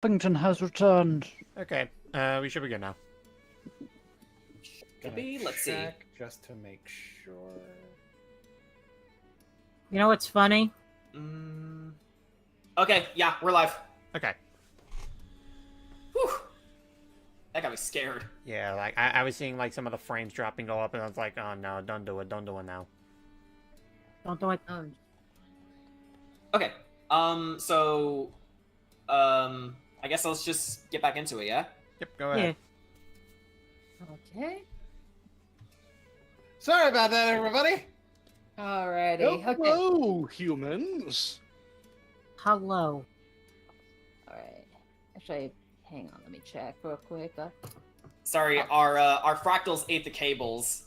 Bington has returned. Okay, we should be good now. Maybe, let's see. Just to make sure. You know what's funny? Okay, yeah, we're live. Okay. Whew. That got me scared. Yeah, like, I was seeing, like, some of the frames dropping go up, and I was like, oh, no, don't do it now. Don't do it. Okay, I guess let's just get back into it, yeah? Yep, go ahead. Okay. Sorry about that, everybody. Alrighty. Okay. Hello, humans. Hello. Alright. Actually, hang on. Let me check real quick. Sorry, our fractals ate the cables.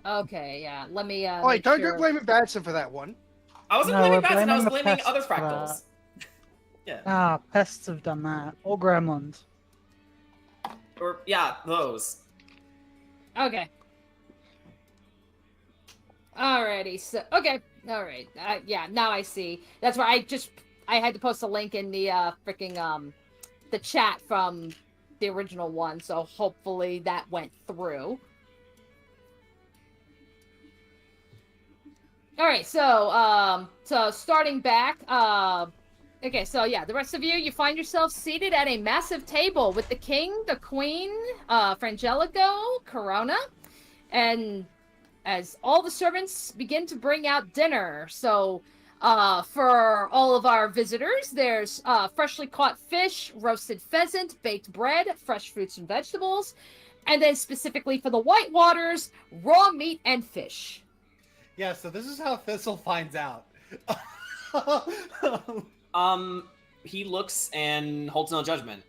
Okay, yeah. Let me. Wait, don't go blaming Batson for that one. I wasn't No, blaming we're Batson, I was blaming the blaming other pests for fractals. Yeah. Ah, pests have done that. Or gremlins. Or, yeah, those. Okay. Alrighty. So, okay. Alright. Yeah, now I see. That's why I had to post a link in the the chat from the original one, so hopefully that went through. Alright, so starting back, okay, so yeah, the rest of you find yourselves seated at a massive table with the king, the queen, Frangelico, Corona, and as all the servants begin to bring out dinner. So, for all of our visitors, there's freshly caught fish, roasted pheasant, baked bread, fresh fruits and vegetables, and then specifically for the Whitewaters, raw meat and fish. Yeah, so this is how Thistle finds out. He looks and holds no judgment.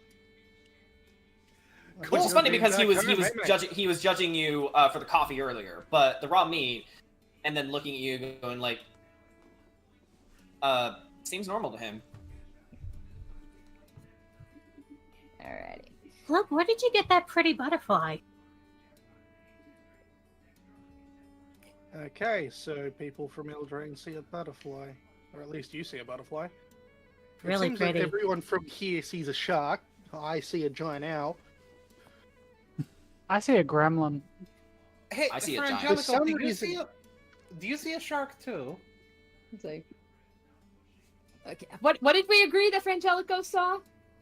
Cool. Which is funny because he was Judging. he was judging you for the coffee earlier, but the raw meat, and then looking at you going like, seems normal to him. Alrighty. Look, where did you get that pretty butterfly? Okay, so people from Eldraine see a butterfly. Or at least you see a butterfly. Really it seems pretty. Like everyone from here sees a shark. I see a giant owl. I see a gremlin. Hey, I see a Frangelico, giant. For some do you reason- see do you see a shark too? It's like, okay. What did we agree that Frangelico saw?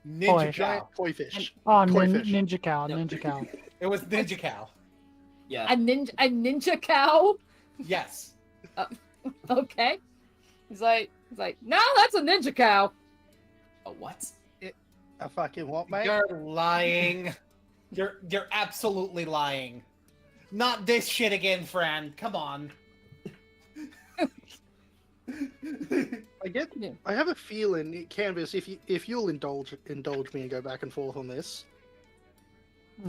Ninja cow. Giant koi fish. Oh, Koi fish. ninja cow, Yep. ninja cow. It was Ninja cow. Yeah. A ninja cow? Yes. Okay. He's like, no, that's a ninja cow. A what? A fucking what, mate? You're lying. You're absolutely lying. Not this shit again, Fran. Come on. I have a feeling, Canvas, if you'll indulge me and go back and forth on this.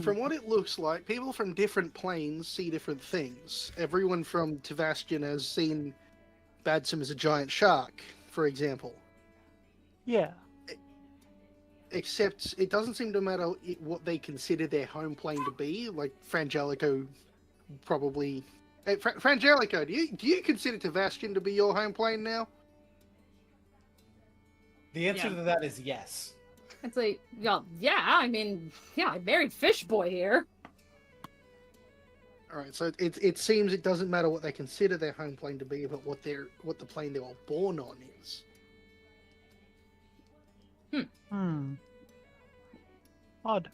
From what it looks like, people from different planes see different things. Everyone from Tavastion has seen Badsum as a giant shark, for example. Yeah. Except it doesn't seem to matter what they consider their home plane to be. Like Frangelico, probably. Hey, Frangelico, do you consider Tavastion to be your home plane now? The answer to that is yes. It's like, well, yeah, I mean, yeah, I married Fish Boy here. All right, so it seems it doesn't matter what they consider their home plane to be, but what the plane they were born on is. Odd.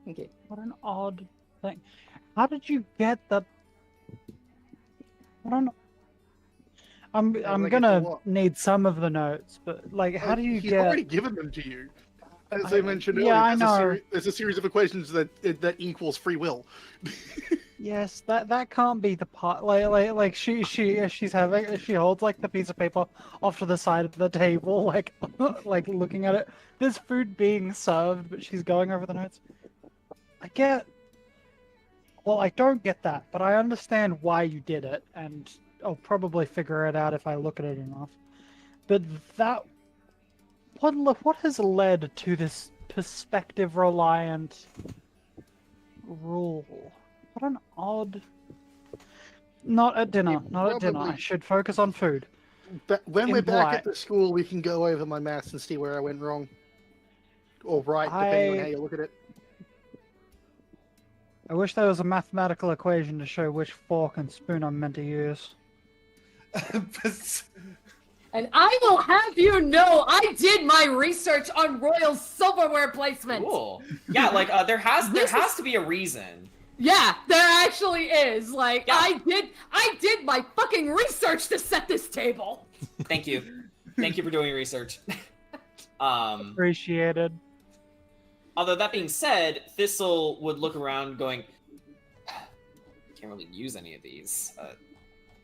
Okay. What an odd thing. How did you get the... I don't know. I'm like it's a gonna what? need some of the notes, but like, how do you He's get... already given them to you. As I mentioned earlier, yeah, I know. There's a series of equations that equals free will. Yes, that can't be the part. Like she's having, she holds like the piece of paper off to the side of the table, like like looking at it. There's food being served, but she's going over the notes. Well, I don't get that, but I understand why you did it, and I'll probably figure it out if I look at it enough. But what has led to this perspective-reliant rule? What an odd... Not at dinner. Not at dinner. I should focus on food. when we're back Imply- at the school, we can go over my maths and see where I went wrong. Or right, depending on how you look at it. I wish there was a mathematical equation to show which fork and spoon I'm meant to use. And I will have you know, I did my research on royal silverware placement. Cool. Yeah, like there has to be a reason. Yeah, there actually is. Like, Yeah. I did my fucking research to set this table. Thank you. Thank you for doing your research. Appreciated. Although that being said, Thistle would look around going, can't really use any of these.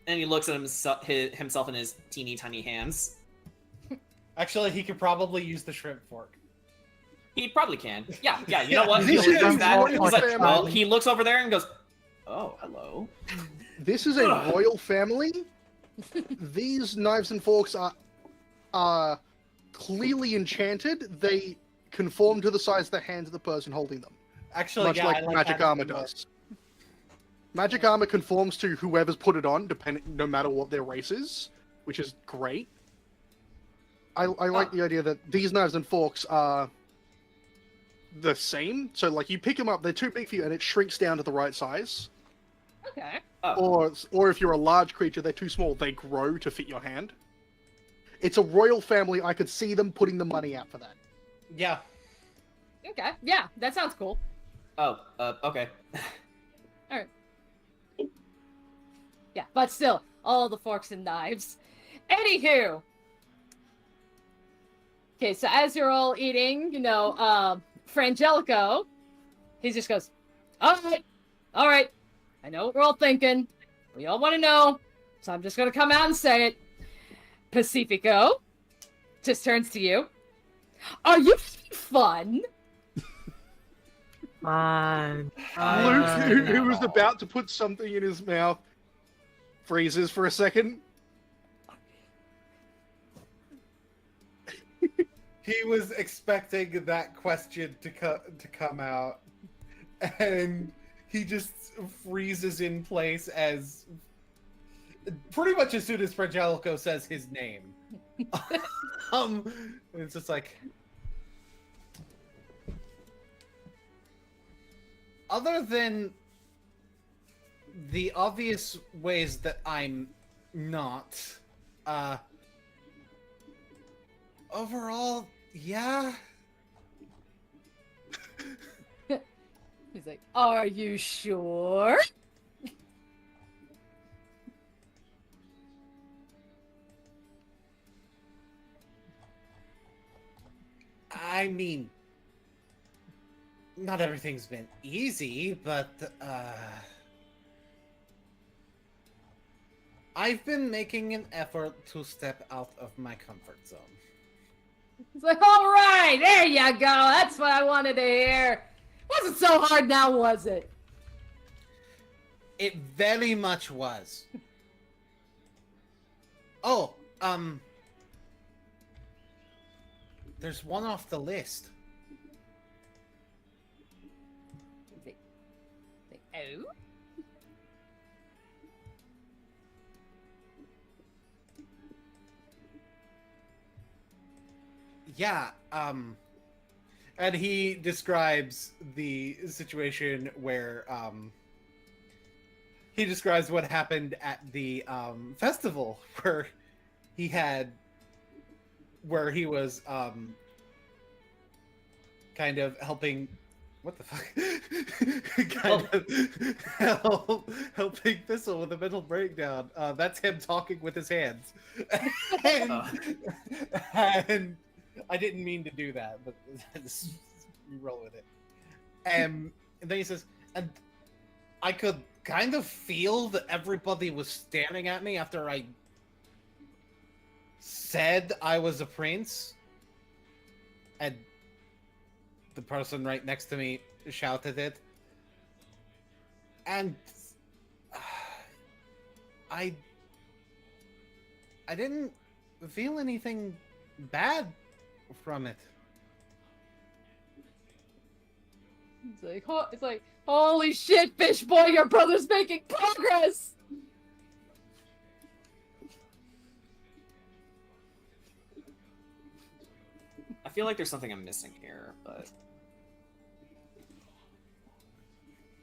And he looks at himself in his teeny tiny hands. Actually, he could probably use the shrimp fork. He probably can. Yeah, you know what? This He'll is use that. royal He's like, family. well, he looks over there and goes, oh, hello. This is a royal family. These knives and forks are clearly enchanted. They conform to the size of the hands of the person holding them, Actually, much yeah, like I like magic that armor as well. does. Magic armor conforms to whoever's put it on, no matter what their race is, which is great. I like the idea that these knives and forks are the same. So, like, you pick them up, they're too big for you, and it shrinks down to the right size. Okay. Or if you're a large creature, they're too small. They grow to fit your hand. It's a royal family. I could see them putting the money out for that. Yeah. Okay. Yeah, that sounds cool. Oh, okay. Yeah, but still, all the forks and knives. Anywho. Okay, so as you're all eating, Frangelico, he just goes, all right. I know what we're all thinking. We all want to know, so I'm just going to come out and say it. Pacifico just turns to you. Are you having fun? Luke, who was about to put something in his mouth, freezes for a second. He was expecting that question to come out, and he just freezes in place as pretty much as soon as Frangelico says his name. It's just like, other than the obvious ways that I'm not, overall, yeah. He's like, are you sure? I mean, not everything's been easy, but, I've been making an effort to step out of my comfort zone. He's like, all right, there you go. That's what I wanted to hear. Wasn't so hard now, was it? It very much was. Oh, there's one off the list. Oh? Yeah, and he describes the situation where, he describes what happened at the, festival where he was, kind of helping, what the fuck? Helping Thistle with a mental breakdown. That's him talking with his hands. and I didn't mean to do that, but just roll with it. And then he says, and I could kind of feel that everybody was staring at me after I said I was a prince. And the person right next to me shouted it. And I didn't feel anything bad from it. It's like, holy shit, fish boy, your brother's making progress. feel like there's something I'm missing here, but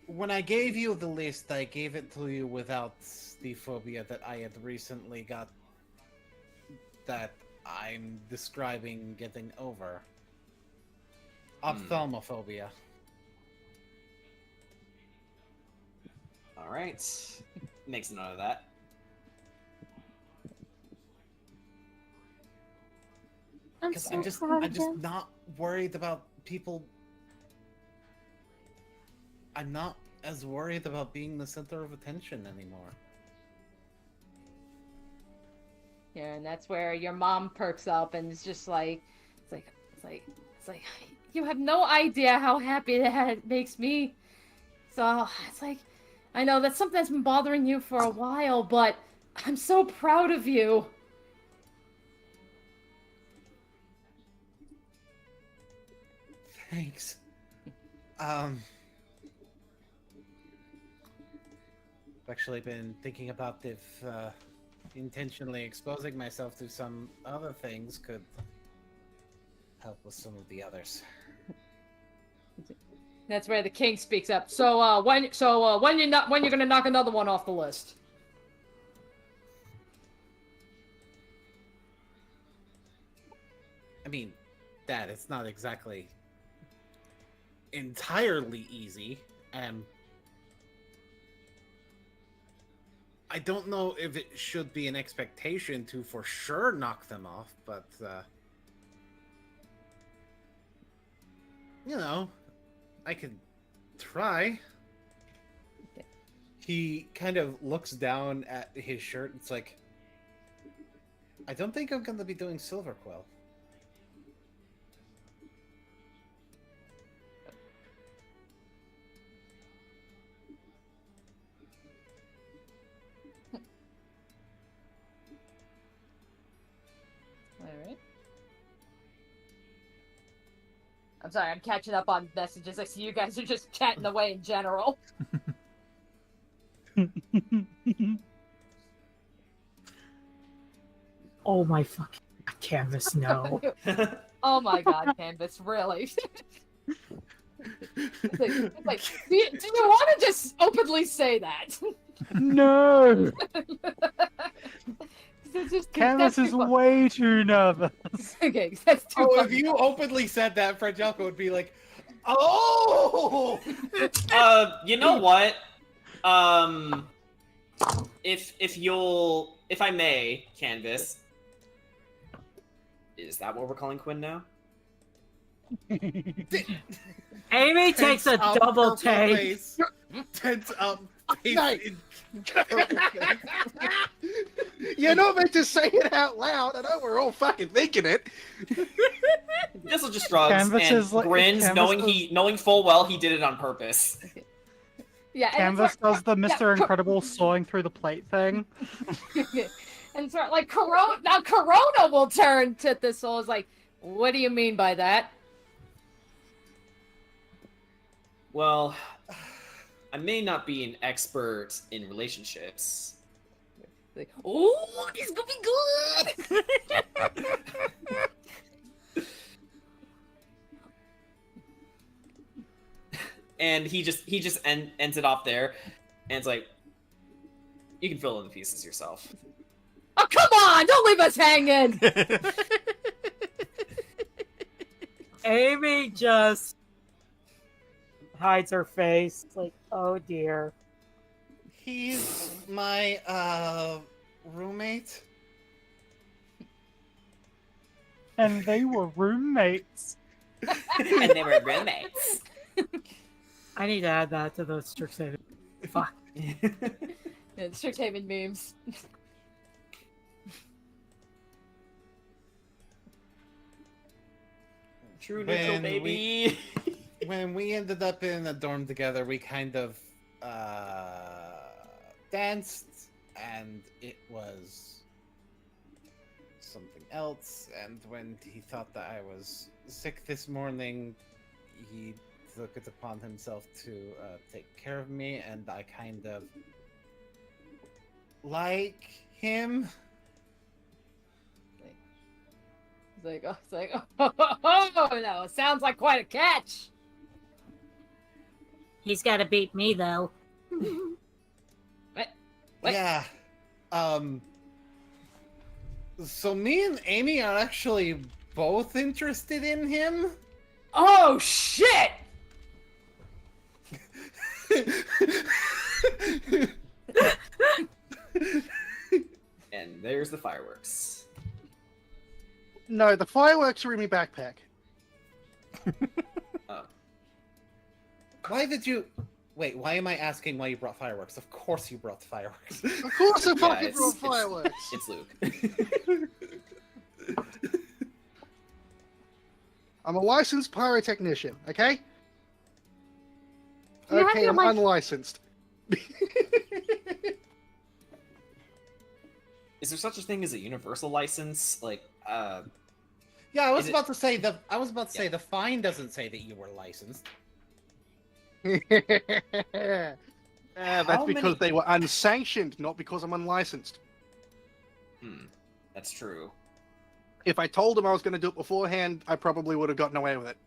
When I gave you the list, I gave it to you without the phobia that I had recently got that I'm describing getting over. Ophthalmophobia. all right, makes a note of that. I'm Because so I'm just proud of you. not worried about people. I'm not as worried about being the center of attention anymore. Yeah, and that's where your mom perks up and is just like, it's like, you have no idea how happy that makes me. So it's like, I know that's something that's been bothering you for a while, but I'm so proud of you. Thanks. I've actually been thinking about if intentionally exposing myself to some other things could help with some of the others. That's where the king speaks up. So when you're gonna knock another one off the list? I mean, Dad, it's not exactly entirely easy, and I don't know if it should be an expectation to for sure knock them off, but you know, I could try. He kind of looks down at his shirt. It's like, I don't think I'm going to be doing Silver Quill. Alright. I'm sorry, I'm catching up on messages. I see you guys are just chatting away in general. Oh my fucking canvas, no. Oh my god, Canvas, really? It's like, do you want to just openly say that? No! Canvas That's is too way too nervous. okay, that's too Oh, if funny. you openly said that, Frangelico would be like, "Oh!" You know what? If I may, Canvas, is that what we're calling Quinn now? Amy takes a Tense up double purple take. face. Tense up face Nice. in purple face. You're not meant to say it out loud. I know we're all fucking thinking it. This'll just shrugs Canvas and is like- grins, Canvas knowing full well he did it on purpose. Yeah, and Canvas does the yeah, Mr. Incredible sawing through the plate thing. and sort of like Corona will turn to this soul is like, what do you mean by that? Well, I may not be an expert in relationships. Like, oh, he's gonna be good. And he just ends it off there, and it's like, you can fill in the pieces yourself. Oh, come on! Don't leave us hanging! Amy just hides her face. Like, oh dear. He's my roommate. And they were roommates. And they were roommates. I need to add that to the Strixhaven. Fuck. Yeah, Strixhaven memes. True neutral, baby. When we ended up in a dorm together, we kind of danced, and it was something else. And when he thought that I was sick this morning, he took it upon himself to take care of me, and I kind of like him. oh no, it sounds like quite a catch. He's got to beat me though. What? Yeah. So me and Amy are actually both interested in him. Oh shit! And there's the fireworks. No, the fireworks are in my backpack. Oh. Why did you... Wait, why am I asking why you brought fireworks? Of course you brought fireworks. Of course I fucking it's- brought it's- fireworks. It's Luke. I'm a licensed pyrotechnician, okay? You have Okay, your I'm lic- unlicensed. Is there such a thing as a universal license? Like, Yeah, I was Is it- about to say the Yeah. the fine doesn't say that you were licensed. That's How because many- they were unsanctioned, not because I'm unlicensed. that's true. If I told them I was going to do it beforehand, I probably would have gotten away with it.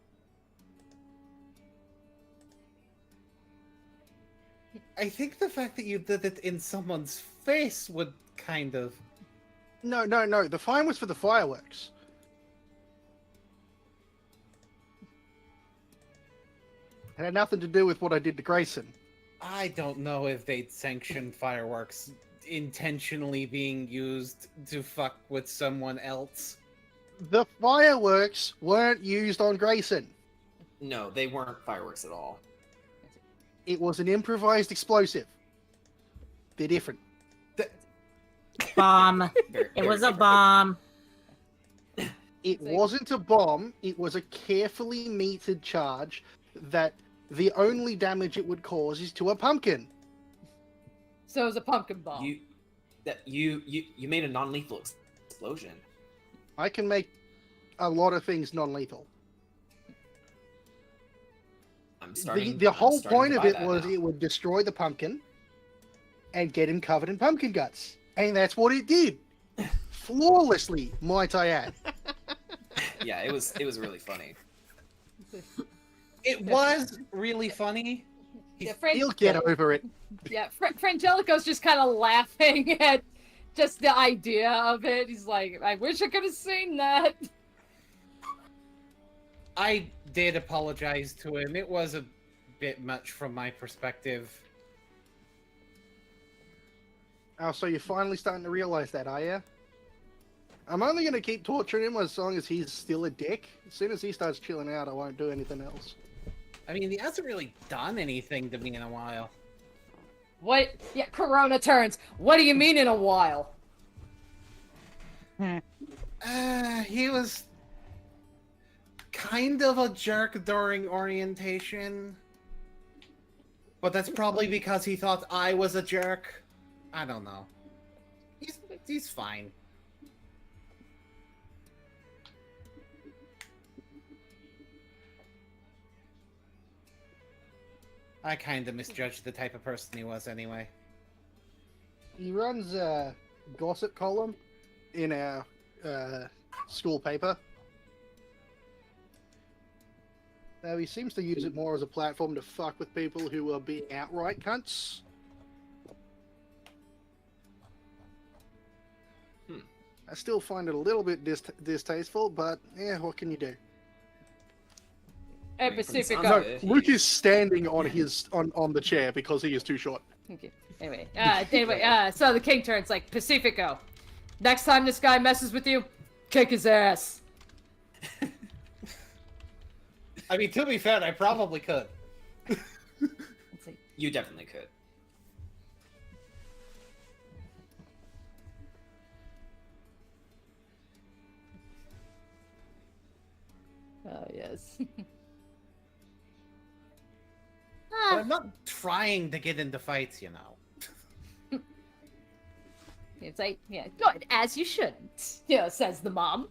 I think the fact that you did it in someone's face would kind of... No. The fine was for the fireworks. It had nothing to do with what I did to Grayson. I don't know if they'd sanction fireworks intentionally being used to fuck with someone else. The fireworks weren't used on Grayson. No, they weren't fireworks at all. It was an improvised explosive. They're different. Bomb. Very, It very was a different. bomb. It wasn't a bomb. It was a carefully metered charge that the only damage it would cause is to a pumpkin. So it was a pumpkin bomb. You made a non-lethal explosion. I can make a lot of things non-lethal. I'm starting. The I'm whole starting point to of buy it that was now. it would destroy the pumpkin and get him covered in pumpkin guts. And that's what it did. Flawlessly, might I add. Yeah, it was really funny. It was really funny. Yeah, He'll get over it. Yeah, Frangelico's just kind of laughing at just the idea of it. He's like, I wish I could have seen that. I did apologize to him. It was a bit much from my perspective. Oh, so you're finally starting to realize that, are you? I'm only going to keep torturing him as long as he's still a dick. As soon as he starts chilling out, I won't do anything else. I mean, he hasn't really done anything to me in a while. What? Yeah, Corona turns. What do you mean in a while? He was kind of a jerk during orientation. But that's probably because he thought I was a jerk. I don't know. He's fine. I kind of misjudged the type of person he was anyway. He runs a gossip column in our school paper. Now, he seems to use it more as a platform to fuck with people who are being outright cunts. I still find it a little bit distasteful, but yeah, what can you do? Hey, From the Pacifico. sounds of No, it, Luke is standing on his on the chair because he is too short. Okay. Anyway, so the king turns like, Pacifico, next time this guy messes with you, kick his ass. I mean, to be fair, I probably could. It's like, You definitely could. oh, yes. But I'm not trying to get into fights, you know. It's like, yeah, good, as you shouldn't, yeah, says the mom.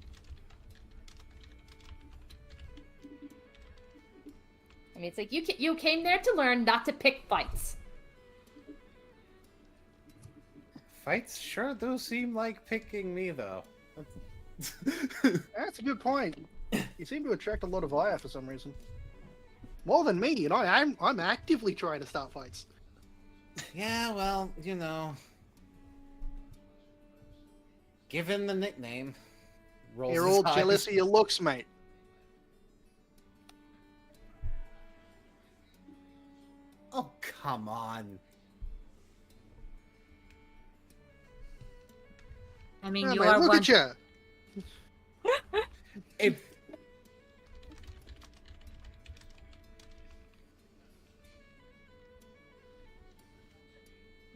I mean, it's like, you came there to learn not to pick fights. Fights sure do seem like picking me, though. That's a good point. You seem to attract a lot of ire for some reason. More than me, and I'm actively trying to start fights. Yeah, well, you know. Give him the nickname. Rolls You're his all eyes. jealous of your looks, mate. Oh, come on. I mean, Oh, you mate, are look one. at you. If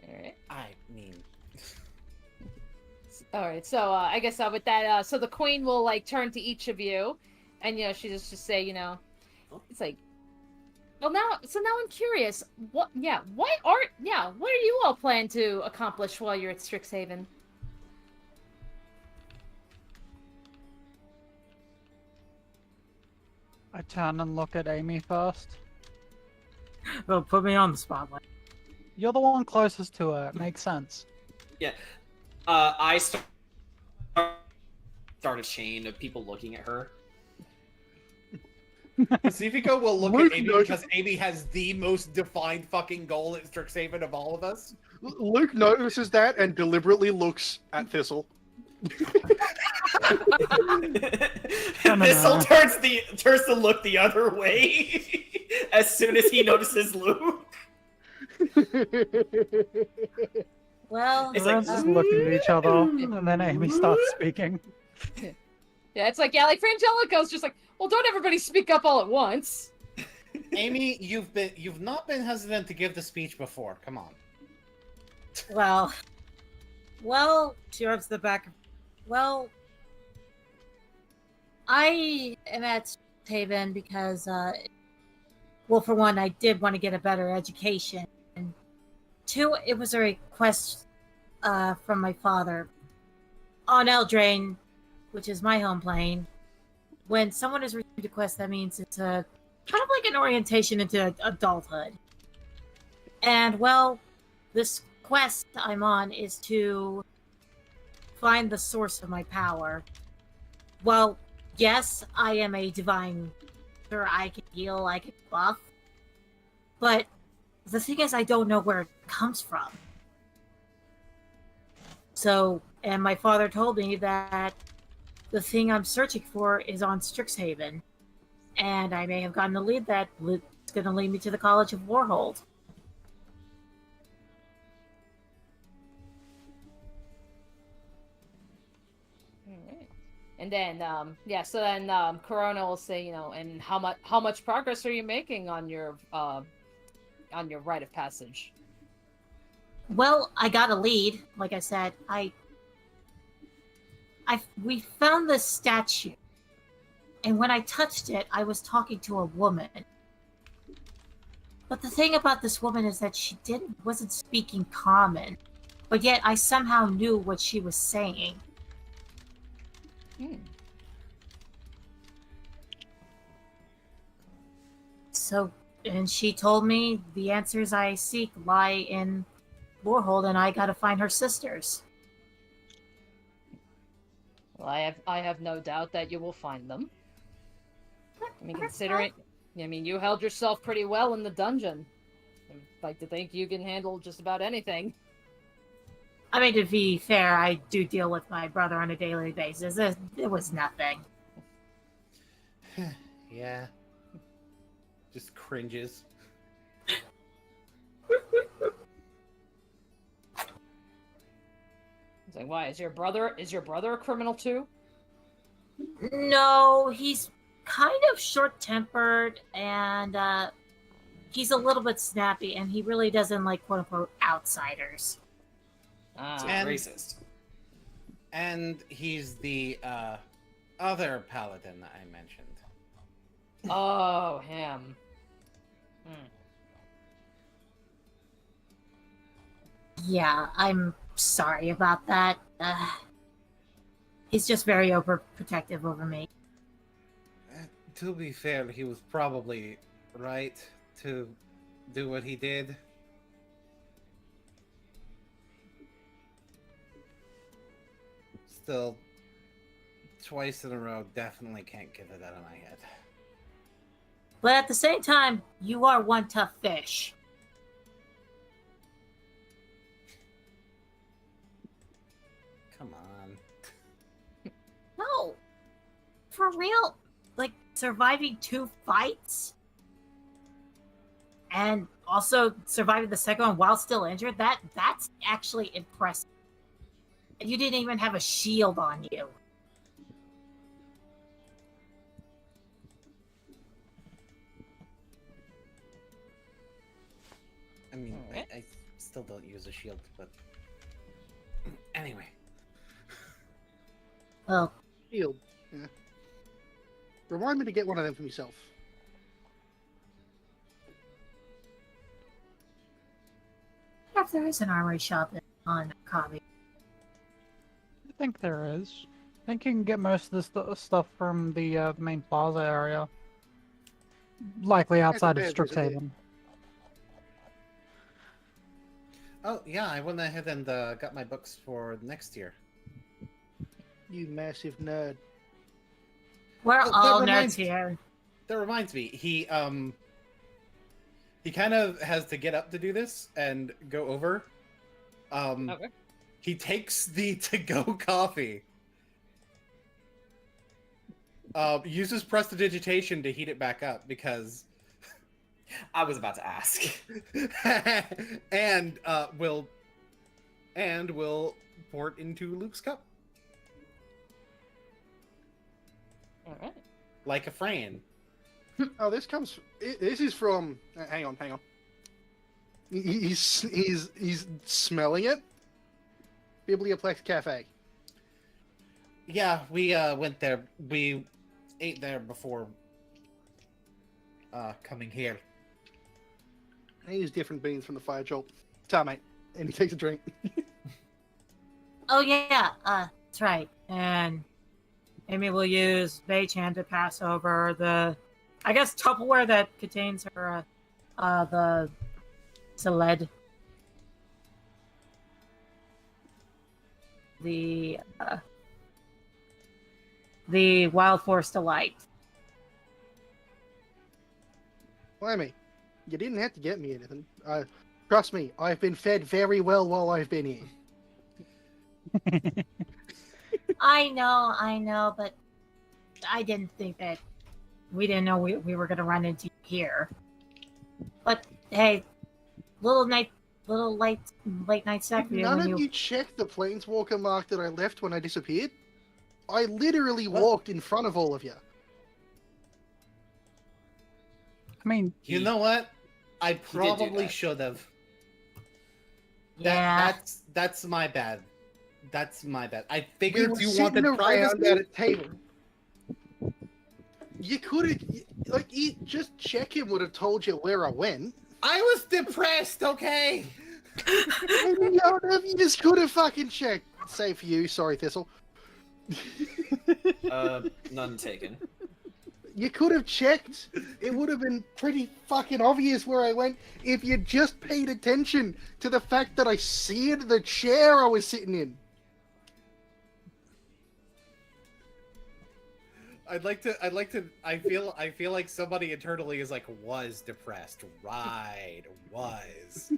All right. I mean, All right. So I guess with that, so the queen will like turn to each of you, and she just say, it's like, well now, so now I'm curious. What do you all plan to accomplish while you're at Strixhaven? I turn and look at Amy first. Well, put me on the spotlight. You're the one closest to her. It makes sense. I start a chain of people looking at her. Pacifico will look Luke at Amy knows- because Amy has the most defined fucking goal at Strixhaven of all of us. Luke notices that and deliberately looks at Thistle. Thistle turns to look the other way as soon as he notices Luke. Well, It's like, Everyone's just looking at each other, and then Amy starts speaking. Yeah, it's like like Frangelico's just like, well, don't everybody speak up all at once. Amy, you've not been hesitant to give the speech before. Come on. well, she rubs the back. Well, I am at Haven because, well, for one, I did want to get a better education. And two, it was a request from my father. On Eldraine, which is my home plane, when someone has received a quest, that means it's a kind of like an orientation into adulthood. And, well, this quest I'm on is to find the source of my power. Well, yes, I am a divine. Sure, I can heal, I can buff. But the thing is, I don't know where it comes from. So, and my father told me that the thing I'm searching for is on Strixhaven. And I may have gotten a lead that it's going to lead me to the College of Warhold. Alright. And then, so then Corona will say, and how much progress are you making on your rite of passage? Well, I got a lead. Like I said, we found this statue, and when I touched it, I was talking to a woman. But the thing about this woman is that she wasn't speaking common, but yet I somehow knew what she was saying. So, and she told me the answers I seek lie in Warhold, and I gotta find her sisters. Well, I have no doubt that you will find them. I mean, you held yourself pretty well in the dungeon. I'd like to think you can handle just about anything. I mean, to be fair, I do deal with my brother on a daily basis. It was nothing. Yeah. Just cringes. It's like, why is your brother a criminal too? No, he's kind of short-tempered, and he's a little bit snappy, and he really doesn't like quote-unquote outsiders. So And- racist. And he's the other paladin that I mentioned. Oh, him. Yeah, I'm sorry about that. He's just very overprotective over me. To be fair, he was probably right to do what he did. Still, twice in a row definitely can't get it out of my head. But at the same time, you are one tough fish. Come on. No. For real? Like, surviving 2 fights? And also surviving the second one while still injured? That's actually impressive. And you didn't even have a shield on you. I mean, Alright. I still don't use a shield, but anyway. Well, Shield. Yeah. Remind me to get one of them for myself. if there is an armory shop on Kabi. I think there is. I think you can get most of this stuff from the main plaza area. Likely outside of It's a bit, isn't it? Strixhaven. Oh yeah, I went ahead and got my books for next year. You massive nerd. We're Oh, that all nerds reminds- here. That reminds me, he kind of has to get up to do this and go over. Okay. He takes the to-go coffee. Uses prestidigitation to heat it back up because I was about to ask. and will pour it into Luke's cup All right. like a Fran. Oh, this comes. This is from. Hang on. He's smelling it. Biblioplex Cafe. Yeah, we went there. We ate there before coming here. I use different beans from the fire jolt. Sorry, mate. And he takes a drink. Oh yeah, that's right. And Amy will use Mage Hand to pass over the, I guess, Tupperware that contains her, the Seled. The Wild Forest Delight. Blimey, you didn't have to get me anything. Trust me, I've been fed very well while I've been here. I know, but I didn't think that we didn't know we were gonna run into you here. But hey, late night snack for you None when of you checked the planeswalker mark that I left when I disappeared. I literally walked in front of all of you. I mean, You know what? I did do probably that. should have. Yeah. That's my bad. That's my bad. I We figured were you sitting wanted around privacy. at a table. You could have, just checking would have told you where I went. I was depressed, okay? You just could have fucking checked. Save for you, sorry, Thistle. None taken. You could have checked. It would have been pretty fucking obvious where I went if you just paid attention to the fact that I seared the chair I was sitting in. I feel like somebody internally is like, was depressed. Right, was.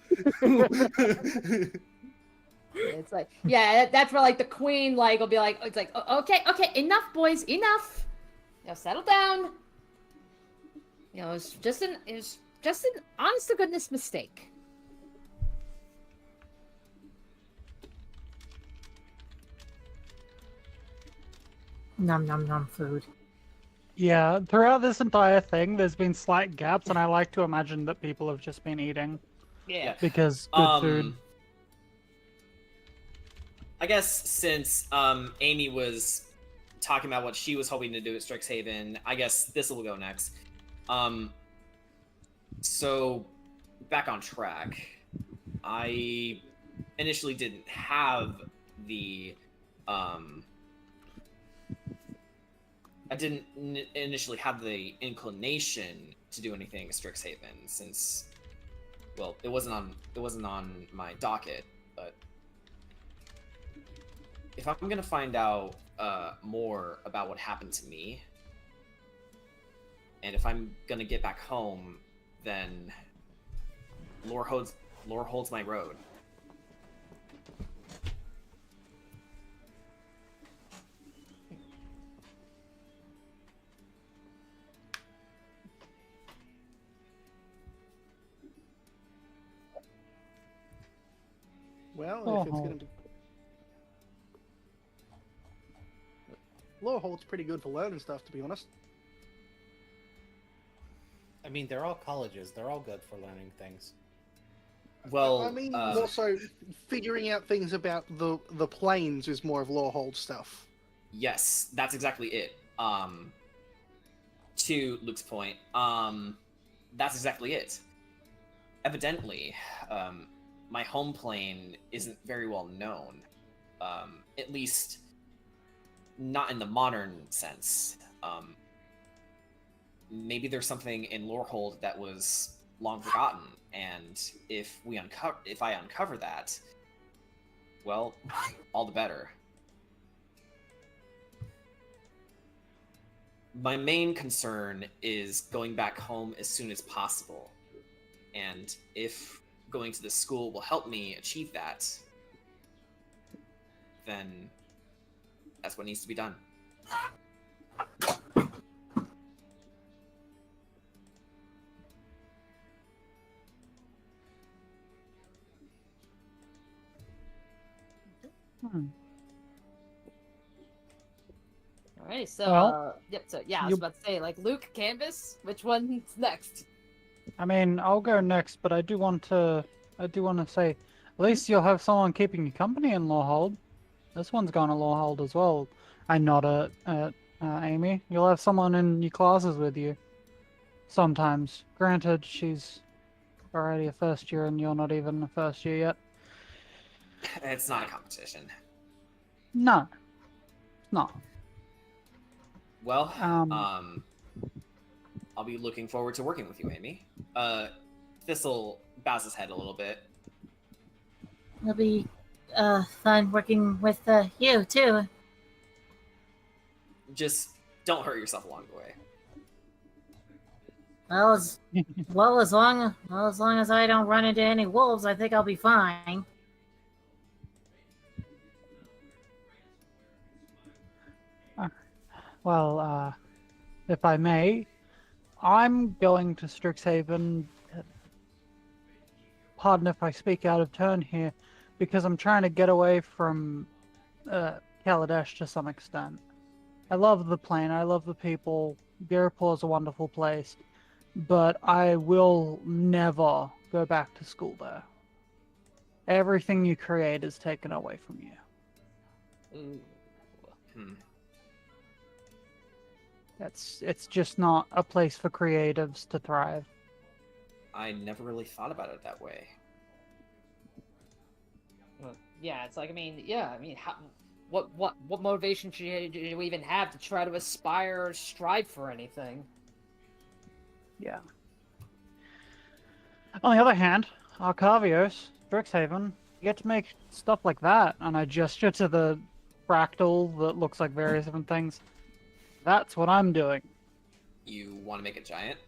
It's like, yeah, that's where like the queen like will be like, it's like, okay, enough, boys, enough. Settle down. It's just an honest to goodness mistake. Num num num food. yeah, throughout this entire thing, there's been slight gaps, and I like to imagine that people have just been eating Yeah. because good food. I guess since Amy was talking about what she was hoping to do at Strixhaven, I guess this will go next. So back on track. I initially didn't have the I didn't initially have the inclination to do anything at Strixhaven since, well, it wasn't on my docket, but if I'm gonna find out more about what happened to me, and if I'm gonna get back home, then lore holds my road. Well, Oh. if it's going to be... Lorehold's pretty good for learning stuff, to be honest. I mean, they're all colleges. They're all good for learning things. Well, I mean, more so figuring out things about the planes is more of Lorehold stuff. yes, that's exactly it. To Luke's point, that's exactly it. Evidently, my home plane isn't very well known. At least, not in the modern sense. Maybe there's something in Lorehold that was long forgotten, and if I uncover that, well, all the better. My main concern is going back home as soon as possible, and if going to the school will help me achieve that, then that's what needs to be done. Alright, so Well, yep, so yeah, I was you- about to say, like, Luke, Canvas, which one's next? I mean, I'll go next, but I do want to say, at least you'll have someone keeping you company in Lorehold. This one's going to Lorehold as well. I nod at Amy. You'll have someone in your classes with you. Sometimes. Granted, she's already a first year and you're not even a first year yet. It's not a competition. No. No. Well, Um, I'll be looking forward to working with you, Amy. Thistle bows his head a little bit. It'll be fun working with you too. Just don't hurt yourself along the way. Well, as long as I don't run into any wolves, I think I'll be fine. Well, if I may, I'm going to Strixhaven. Pardon if I speak out of turn here, because I'm trying to get away from Kaladesh to some extent. I love the plane, I love the people. Birapur is a wonderful place, but I will never go back to school there. Everything you create is taken away from you. Ooh. It's just not a place for creatives to thrive. I never really thought about it that way. Well, yeah, it's like, I mean, how, what motivation do you even have to try to aspire or strive for anything? Yeah. On the other hand, Arcavios, Strixhaven, you get to make stuff like that, and I gesture to the fractal that looks like various different things. That's what I'm doing. You want to make a giant?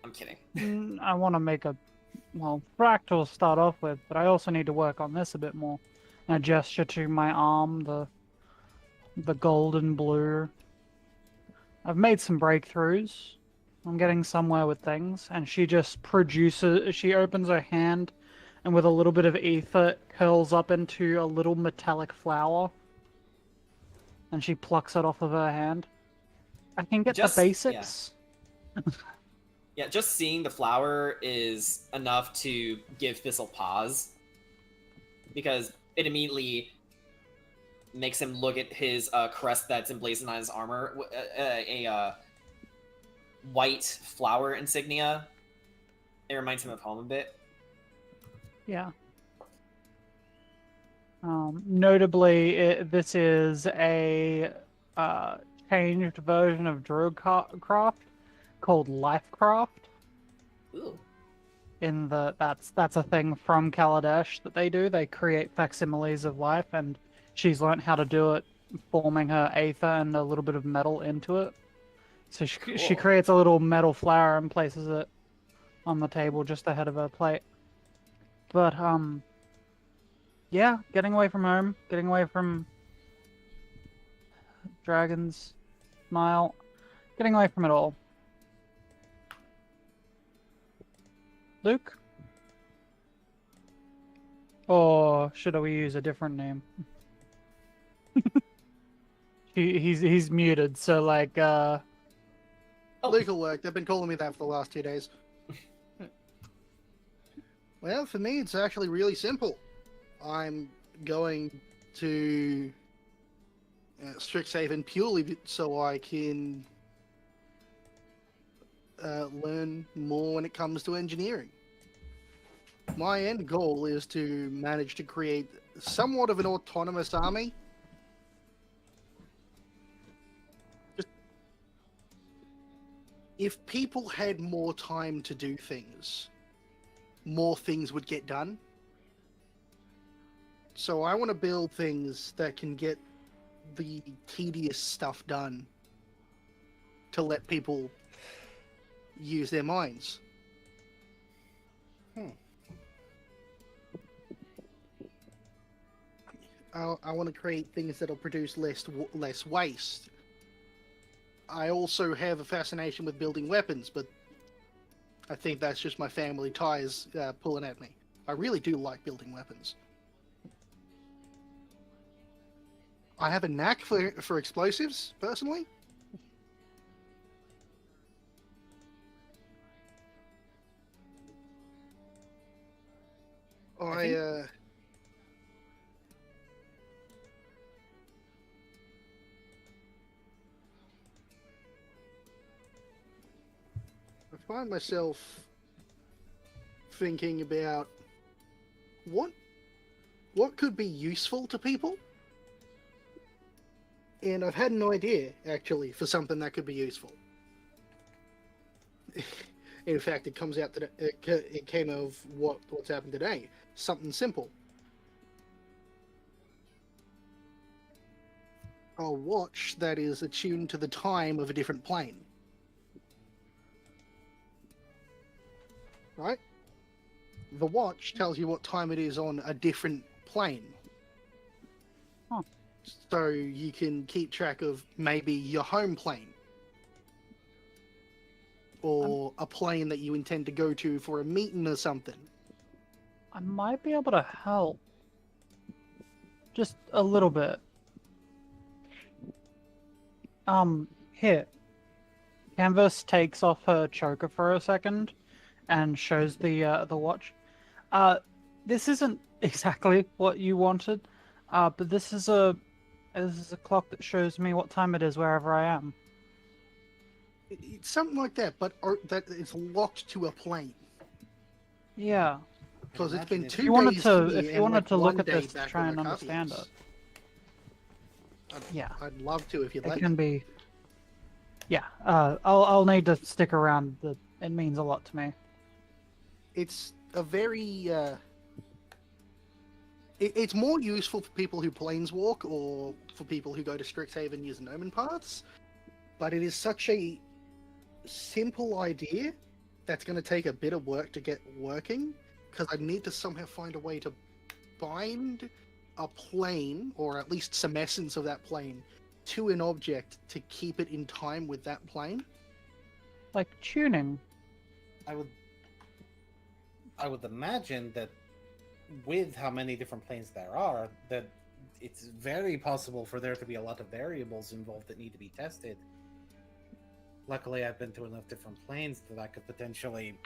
I'm kidding. I want to make fractal to start off with, but I also need to work on this a bit more. And I gesture to my arm, the golden blue. I've made some breakthroughs. I'm getting somewhere with things, and she just she opens her hand, and with a little bit of ether, it curls up into a little metallic flower. And she plucks it off of her hand. I can get the basics. Yeah, just seeing the flower is enough to give Thistle pause. Because it immediately makes him look at his crest that's emblazoned on his armor. A white flower insignia. It reminds him of home a bit. Yeah. Notably, this is a changed version of Druidcraft called Lifecraft. Ooh. That's a thing from Kaladesh that they do. They create facsimiles of life, and she's learnt how to do it, forming her aether and a little bit of metal into it. So she Cool. creates a little metal flower and places it on the table just ahead of her plate. But yeah, getting away from home, getting away from dragons, smile, getting away from it all. Luke? Or should we use a different name? He's muted, so like Oh. Luke will work. They've been calling me that for the last 2 days. Well, for me, it's actually really simple. I'm going to Strixhaven purely so I can learn more when it comes to engineering. My end goal is to manage to create somewhat of an autonomous army. Just, if people had more time to do things, more things would get done. So I want to build things that can get the tedious stuff done to let people use their minds. I want to create things that'll produce less waste. I also have a fascination with building weapons, but I think that's just my family ties pulling at me. I really do like building weapons. I have a knack for explosives, personally. I find myself thinking about what could be useful to people, and I've had an idea actually for something that could be useful. In fact, it comes out that it came of what's happened today. Something simple. A watch that is attuned to the time of a different plane. Right? The watch tells you what time it is on a different plane. Huh. So you can keep track of maybe your home plane. Or a plane that you intend to go to for a meeting or something. I might be able to help. Just a little bit. Here. Canvas takes off her choker for a second and shows the watch. This isn't exactly what you wanted, but this is a clock that shows me what time it is wherever I am. It's something like that, but that it's locked to a plane. Yeah. Because it's been 2 If you wanted days to, here if you and, wanted like, to look 1 at day this to back try on and the understand Carthians. Yeah. I'd love to if you'd It let can me. be. Yeah. I'll need to stick around. It means a lot to me. It's a very it's more useful for people who planeswalk or for people who go to Strixhaven using Omen paths, but it is such a simple idea that's going to take a bit of work to get working, because I need to somehow find a way to bind a plane, or at least some essence of that plane, to an object to keep it in time with that plane. Like tuning. I would imagine that with how many different planes there are, that it's very possible for there to be a lot of variables involved that need to be tested. Luckily, I've been to enough different planes that I could potentially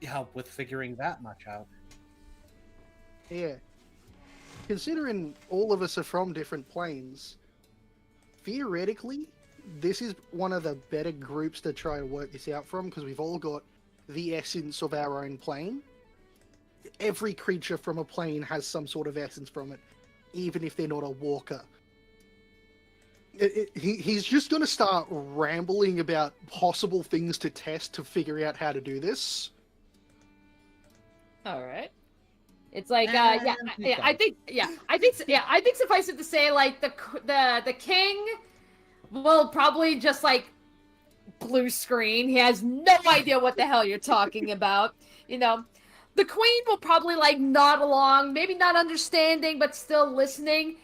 help with figuring that much out. Yeah. Considering all of us are from different planes, theoretically, this is one of the better groups to try to work this out from, because we've all got the essence of our own plane. Every creature from a plane has some sort of essence from it, even if they're not a walker. He's just going to start rambling about possible things to test to figure out how to do this. All right. It's like, I think suffice it to say, like the king will probably just like blue screen. He has no idea what the hell you're talking about. You know, the queen will probably like nod along, maybe not understanding, but still listening.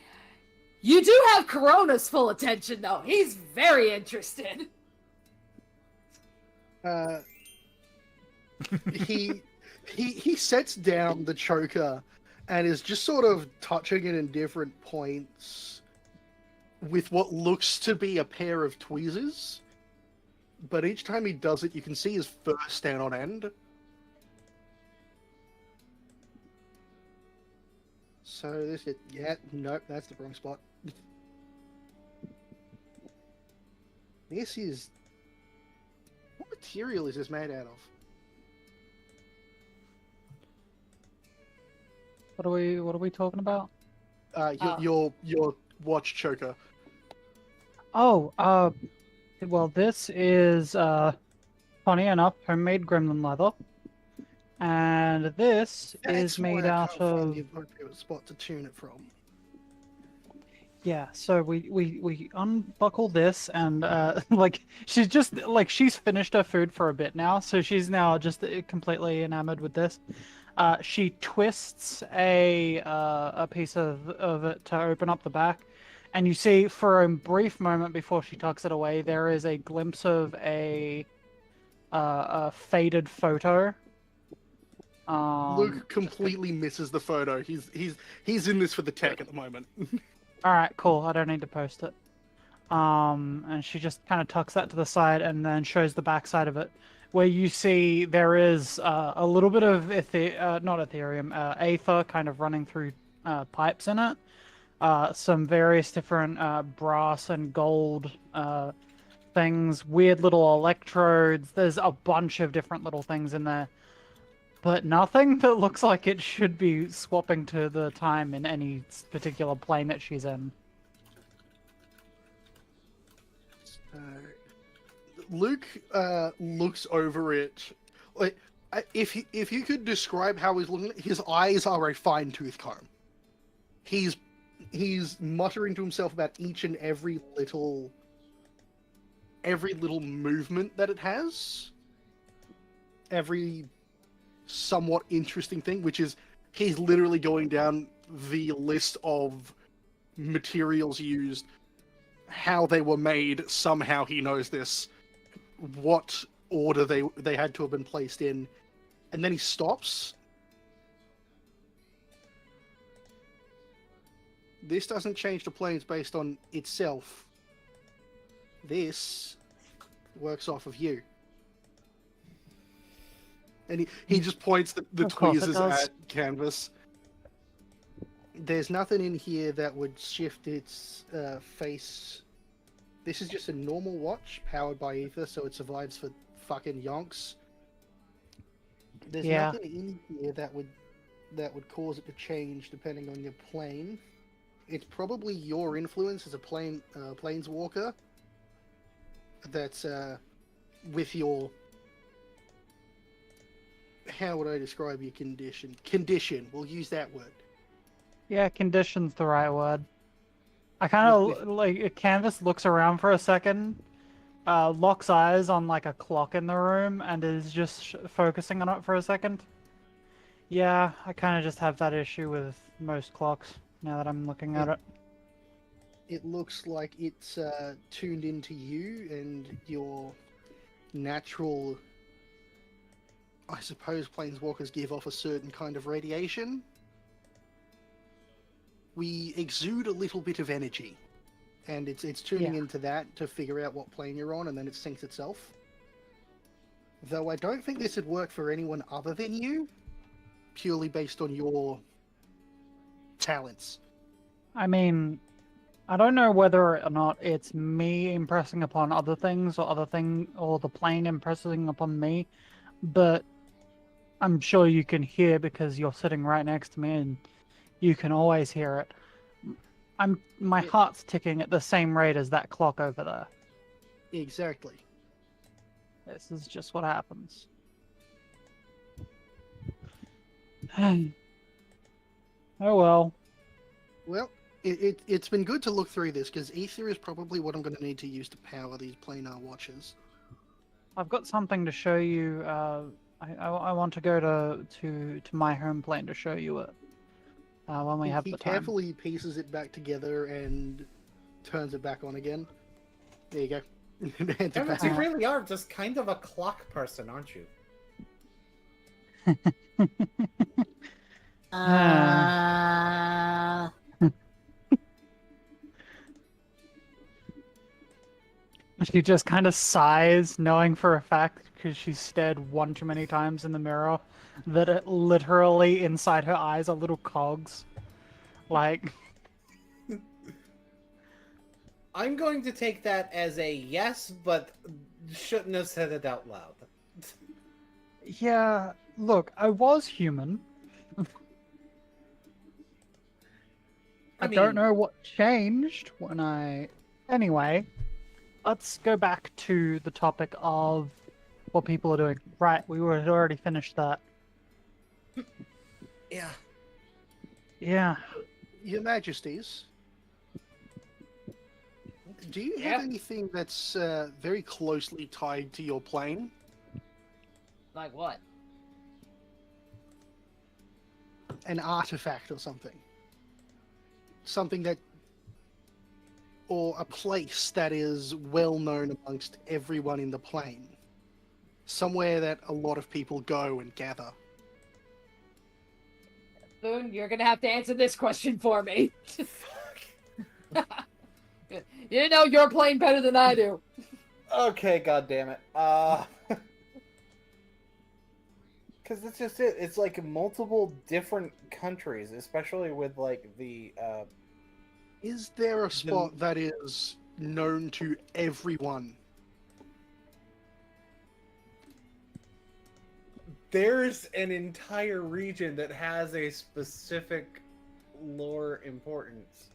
You do have Corona's full attention, though. He's very interested. He sets down the choker and is just sort of touching it in different points with what looks to be a pair of tweezers. But each time he does it, you can see his fur stand on end. So this is... Yeah, nope, that's the wrong spot. This is... What material is this made out of? What are we talking about? Your watch choker. Oh, well, this is funny enough, homemade gremlin leather, and this is made out of the appropriate spot to tune it from. Yeah. So we unbuckle this, and like she's just like she's finished her food for a bit now, so she's now just completely enamored with this. She twists a piece of it to open up the back, and you see for a brief moment before she tucks it away, there is a glimpse of a faded photo. Luke completely misses the photo. He's in this for the tech at the moment. All right, cool. I don't need to post it. And she just kind of tucks that to the side and then shows the back side of it, where you see there is a little bit of not Ethereum, Aether kind of running through pipes in it. Some various different brass and gold things, weird little electrodes. There's a bunch of different little things in there, but nothing that looks like it should be swapping to the time in any particular plane that she's in. Luke looks over it. Like, if you could describe how he's looking, his eyes are a fine-tooth comb. He's muttering to himself about each and every little movement that it has, every somewhat interesting thing, which is he's literally going down the list of materials used, how they were made. Somehow he knows this, what order they had to have been placed in, and then he stops. This doesn't change the planes based on itself. This works off of you. And he just points the tweezers at canvas. There's nothing in here that would shift its face. This is just a normal watch powered by ether, so it survives for fucking yonks. There's nothing in here that would cause it to change depending on your plane. It's probably your influence as a planeswalker that's with your... How would I describe your condition? Condition, we'll use that word. Yeah, condition's the right word. I kind of like Canvas looks around for a second, locks eyes on like a clock in the room, and is just focusing on it for a second. Yeah, I kind of just have that issue with most clocks now that I'm looking at it. It looks like it's tuned into you and your natural... I suppose planeswalkers give off a certain kind of radiation. We exude a little bit of energy, and it's tuning into that to figure out what plane you're on, and then it syncs itself. Though I don't think this would work for anyone other than you, purely based on your talents. I mean, I don't know whether or not it's me impressing upon other things or the plane impressing upon me, but I'm sure you can hear because you're sitting right next to me and you can always hear it. My heart's ticking at the same rate as that clock over there. Exactly. This is just what happens. Oh well. Well, it's been good to look through this, because ether is probably what I'm going to need to use to power these planar watches. I've got something to show you. I want to go to my home plane to show you it. When we have He the time. carefully pieces it back together and turns it back on again. There you go. Hands it Emmett, back. you really are just kind of a clock person, aren't you? Uh, She just kind of sighs, knowing for a fact, because she's stared one too many times in the mirror, that it literally inside her eyes are little cogs. Like, I'm going to take that as a yes, but shouldn't have said it out loud. yeah, look, I was human. I don't mean- know what changed when I... Anyway, let's go back to the topic of what people are doing. Right, we had already finished that. Yeah. Yeah. Your Majesties, do you have anything that's very closely tied to your plane? Like what? An artifact or something? Something that... Or a place that is well known amongst everyone in the plane? Somewhere that a lot of people go and gather? Boone, you're gonna have to answer this question for me. You know your plane better than I do. Okay, goddammit. Because that's just it. It's like multiple different countries, especially with like the Is there a spot that is known to everyone? There's an entire region that has a specific lore importance.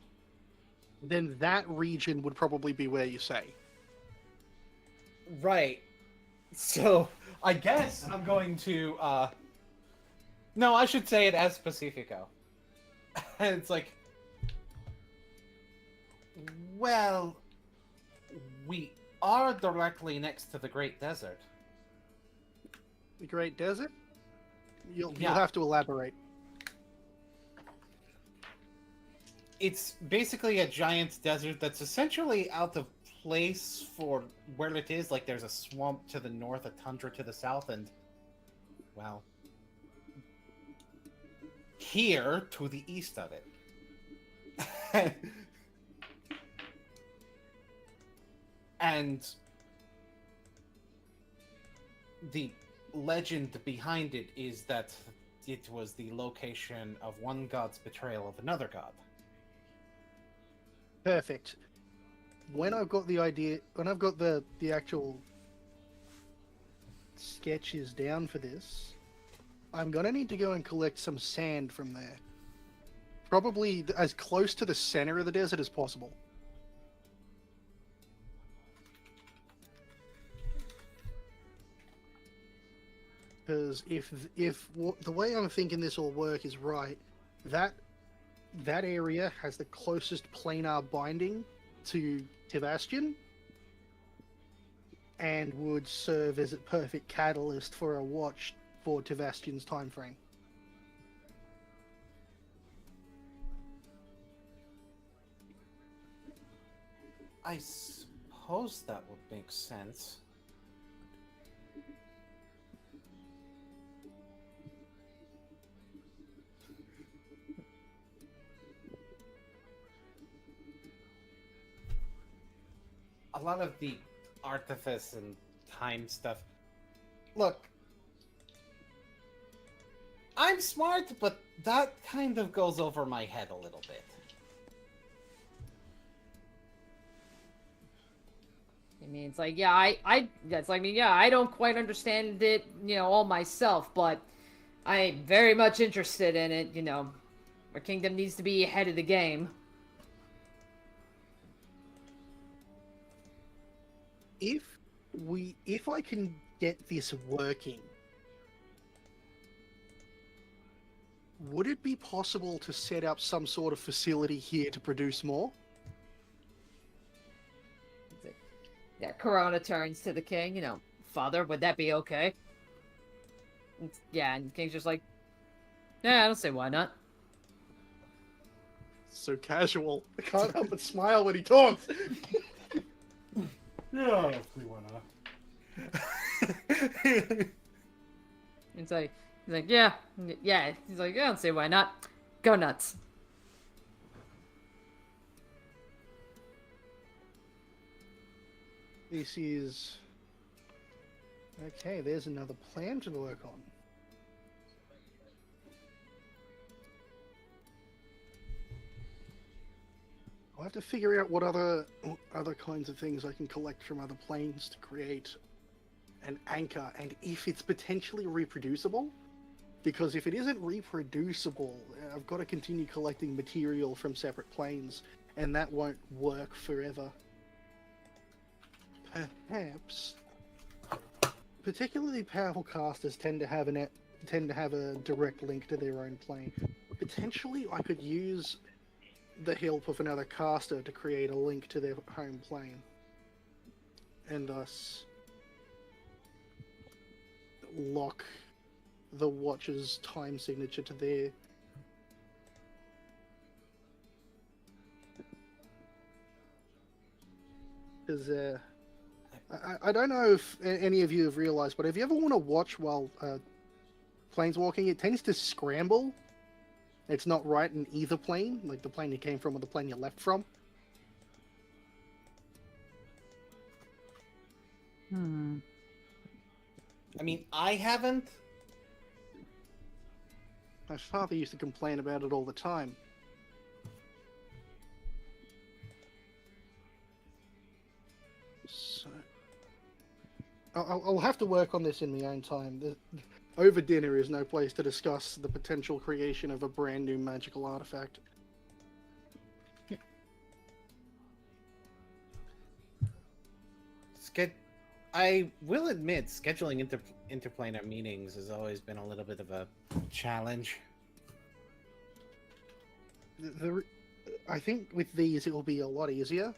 Then that region would probably be where you say. Right. So I guess I'm going to no, I should say it as Pacifico. And it's like, well, we are directly next to the Great Desert. The Great Desert? You'll Yeah. have to elaborate. it's basically a giant desert that's essentially out of place for where it is. Like there's a swamp to the north, a tundra to the south, and well, here to the east of it. And the legend behind it is that it was the location of one god's betrayal of another god. Perfect. When I've got the idea, when I've got the actual sketches down for this, I'm gonna need to go and collect some sand from there. Probably as close to the center of the desert as possible. Because if the way I'm thinking this will work is right, that area has the closest planar binding to Tivastion, and would serve as a perfect catalyst for a watch for Tivastion's time frame. I suppose that would make sense. A lot of the artifice and time stuff. Look, I'm smart, but that kind of goes over my head a little bit. I mean, it's like, yeah, I don't quite understand it, all myself, but I'm very much interested in it, Our kingdom needs to be ahead of the game. If I can get this working, would it be possible to set up some sort of facility here to produce more? Yeah, Corona turns to the king, Father, would that be okay? Yeah, and the king's just like, yeah, I don't say why not. So casual. I can't help but smile when he talks. Yeah, we wanna. He's like, yeah. He's like, I don't say why not. Go nuts. This is... Okay, there's another plan to work on. I'll have to figure out what other kinds of things I can collect from other planes to create an anchor, and if it's potentially reproducible. Because if it isn't reproducible, I've got to continue collecting material from separate planes, and that won't work forever. Perhaps, particularly powerful casters tend to have a direct link to their own plane. Potentially, I could use the help of another caster to create a link to their home plane, and thus lock the watcher's time signature to their... Because I don't know if any of you have realized, but if you ever want to watch while planeswalking, it tends to scramble. It's not right in either plane, like the plane you came from or the plane you left from. I mean, I haven't. My father used to complain about it all the time. So... I'll have to work on this in my own time. Over dinner is no place to discuss the potential creation of a brand new magical artifact. I will admit, scheduling interplanar meetings has always been a little bit of a challenge. I think with these it will be a lot easier.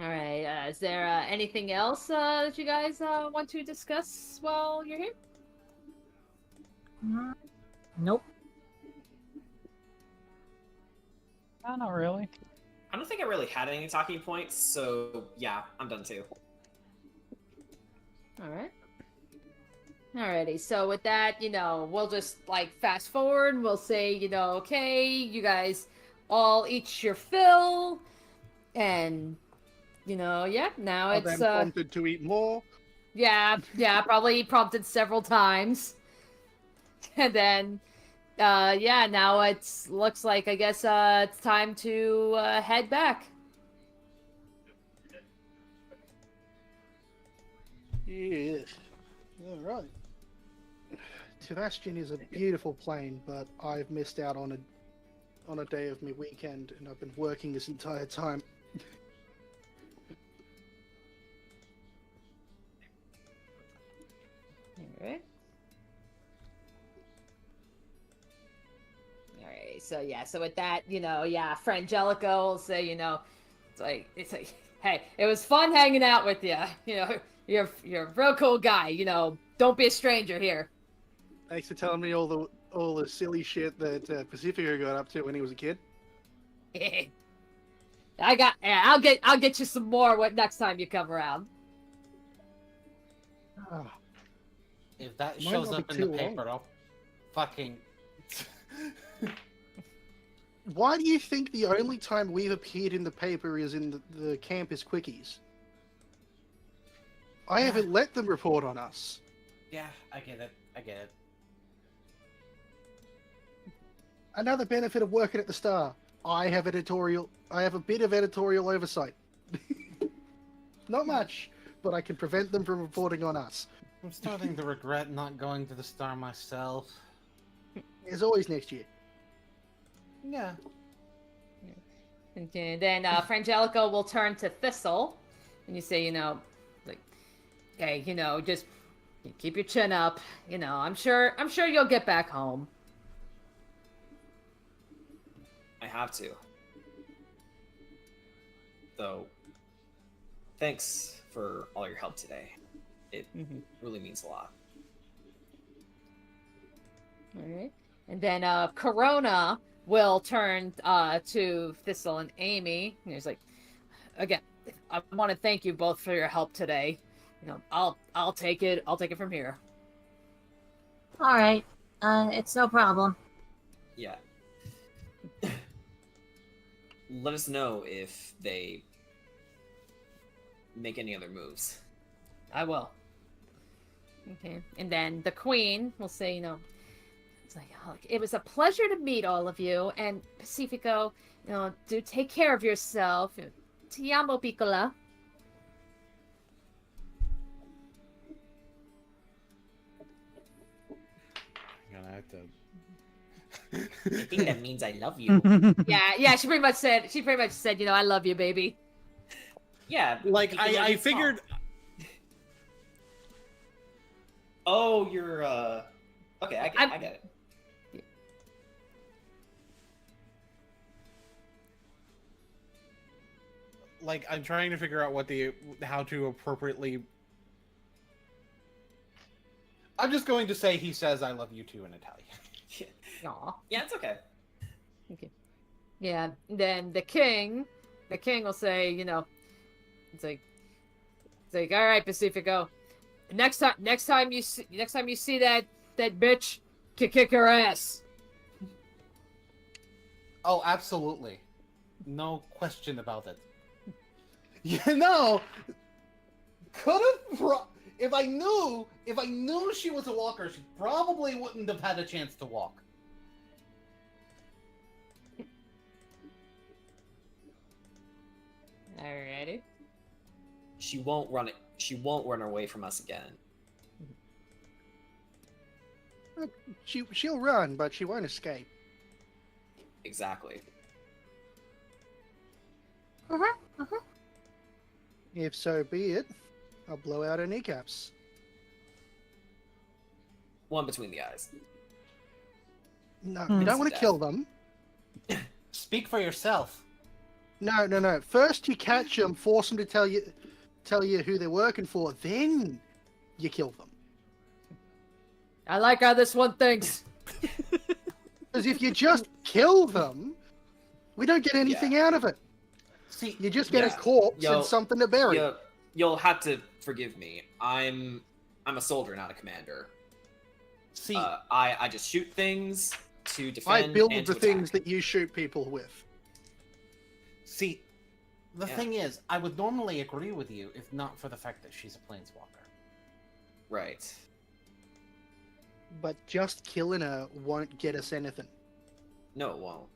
All right. Is there anything else that you guys want to discuss while you're here? Nope. Not really. I don't think I really had any talking points, so yeah, I'm done too. All right. Alrighty, so with that, we'll just fast forward and we'll say, okay, you guys all eat your fill, and yeah, now I'm it's then prompted to eat more. yeah, probably prompted several times. And then yeah, now looks like I guess it's time to head back. Yeah. All right. Tavastion is a beautiful plane, but I've missed out on a day of my weekend, and I've been working this entire time. Alright. Alright, so yeah, so with that, yeah, Frangelico will say, it's like, hey, it was fun hanging out with you. You're a real cool guy, don't be a stranger here. Thanks for telling me all the silly shit that Pacifico got up to when he was a kid. I'll get you some more next time you come around. If that Might shows not up be in the too paper, long. I'll fucking... Why do you think the only time we've appeared in the paper is in the campus quickies? I haven't let them report on us. Yeah, I get it. Another benefit of working at the Star, I have a bit of editorial oversight. Not much, but I can prevent them from reporting on us. I'm starting to regret not going to the Star myself. There's always next year. Yeah, And then Frangelico will turn to Thistle, and you say, like, hey, just keep your chin up. I'm sure you'll get back home. I have to. Though, thanks for all your help today. It really means a lot. All right. And then Corona will turn to Thistle and Amy. And he's like, again, I want to thank you both for your help today. I'll take it. I'll take it from here. All right. It's no problem. Yeah. Let us know if they make any other moves. I will. Okay. And then the Queen will say, it's like, oh, it was a pleasure to meet all of you. And Pacifico, do take care of yourself. Ti amo, Piccola. I'm gonna have to. I think that means I love you. Yeah. She pretty much said, I love you, baby. Yeah. Like because I figured. Oh, you're okay. I get it. Like I'm trying to figure out how to appropriately. I'm just going to say he says "I love you" too in Italian. Aw. Yeah, it's okay. Okay. Yeah. Then the king will say, it's like, all right, Pacifico. Next time you see that bitch, kick her ass. Oh, absolutely, no question about it. Could have. If I knew she was a walker, she probably wouldn't have had a chance to walk. Alrighty. She won't run it. She won't run away from us again. She'll run, but she won't escape. Exactly. If so be it, I'll blow out her kneecaps. One between the eyes. No, we don't want to Death. kill them. Speak for yourself. No. First you catch them, force them to tell you who they're working for, then you kill them. I like how this one thinks. Because if you just kill them, we don't get anything out of it. See, You just get a Yeah. corpse Yo- and something to bury. You'll have to forgive me. I'm a soldier, not a commander. see, I just shoot things to I defend build and the to things attack. that you shoot people with. see. The Yeah. thing is, I would normally agree with you if not for the fact that she's a planeswalker. Right. But just killing her won't get us anything. No, it won't.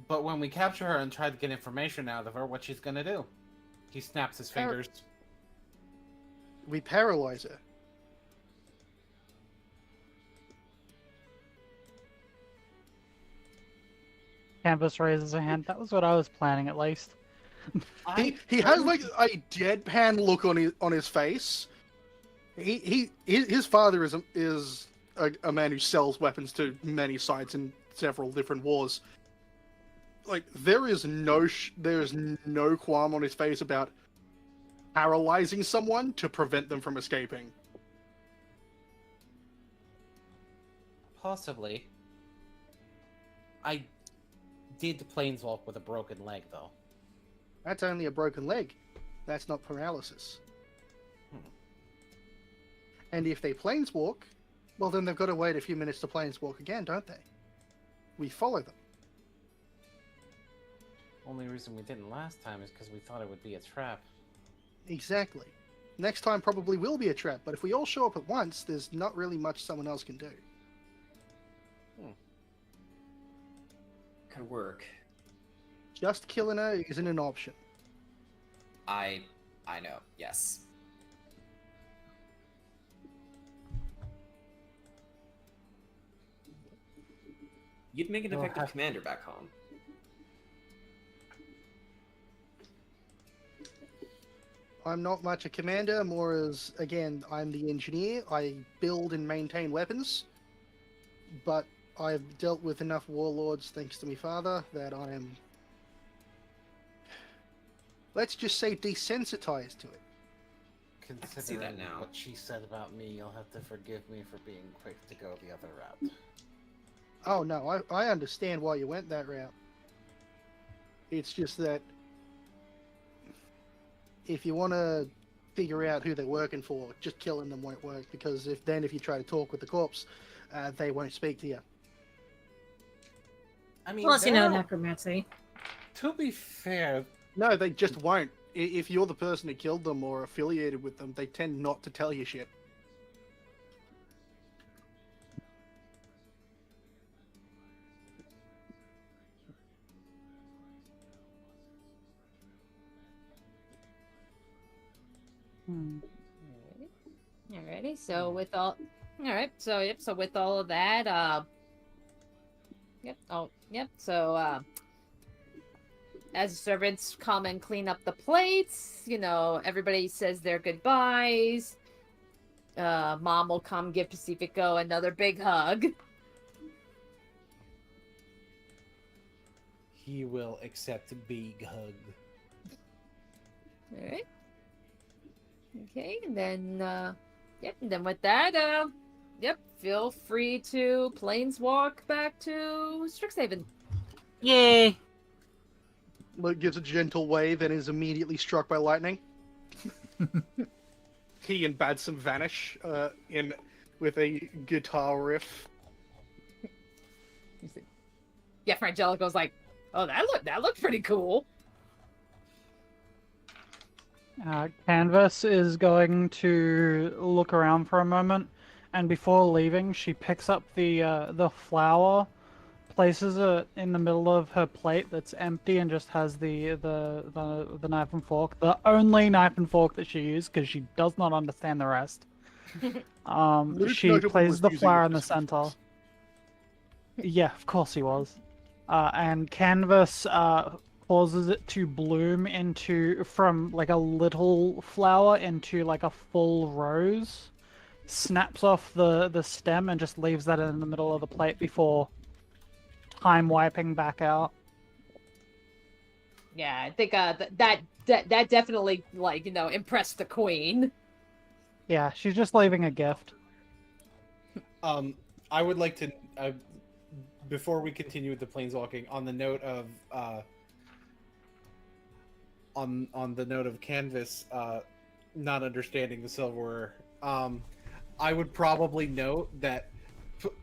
But when we capture her and try to get information out of her, what she's gonna do? He snaps his fingers. We paralyze her. Canvas raises a hand. That was what I was planning, at least. He has like a deadpan look on his face. His father is a man who sells weapons to many sides in several different wars. Like there is no qualm on his face about paralyzing someone to prevent them from escaping. Possibly. I did planeswalk with a broken leg, though. That's only a broken leg. That's not paralysis. And if they planeswalk, well then they've got to wait a few minutes to planeswalk again, don't they? We follow them. Only reason we didn't last time is because we thought it would be a trap. Exactly. Next time probably will be a trap, but if we all show up at once, there's not really much someone else can do. Could work. Just killing her isn't an option. I know. Yes. You'd make an Well, effective commander back home. I'm not much a commander, more as, again, I'm the engineer. I build and maintain weapons. But I've dealt with enough warlords, thanks to my father, that I am, let's just say, desensitized to it. Considering that now. what she said about me, you'll have to forgive me for being quick to go the other route. Oh no, I understand why you went that route. It's just that if you want to figure out who they're working for, just killing them won't work, because if you try to talk with the corpse, they won't speak to you. I mean, Plus, you know, there are- necromancy. to be fair, No, they just won't. If you're the person who killed them or affiliated with them, they tend not to tell you shit. Alrighty. So with all, all right. So yep. So with all of that, yep. Oh, yep. So as the servants come and clean up the plates, you know, everybody says their goodbyes. Mom will come give Pacifico another big hug. he will accept a big hug. All right. Okay, and then, yep, and then with that, yep, feel free to planeswalk back to Strixhaven. Yay! Luke gives a gentle wave and is immediately struck by lightning. He and Badsum vanish with a guitar riff. Yeah, Frangelico's like, oh, that looked pretty cool. Canvas is going to look around for a moment, and before leaving, she picks up the flower, places it in the middle of her plate that's empty, and just has the knife and fork, the only knife and fork that she used, because she does not understand the rest. She notably places was the using flower it in the just for center. this. Yeah, of course he was. And Canvas causes it to bloom from like a little flower into like a full rose, snaps off the stem and just leaves that in the middle of the plate before time wiping back out. Yeah, I think that definitely, like, you know, impressed the queen. Yeah, she's just leaving a gift. I would like to, before we continue with the planeswalking, on the note of on the note of Canvas not understanding the silverware, I would probably note that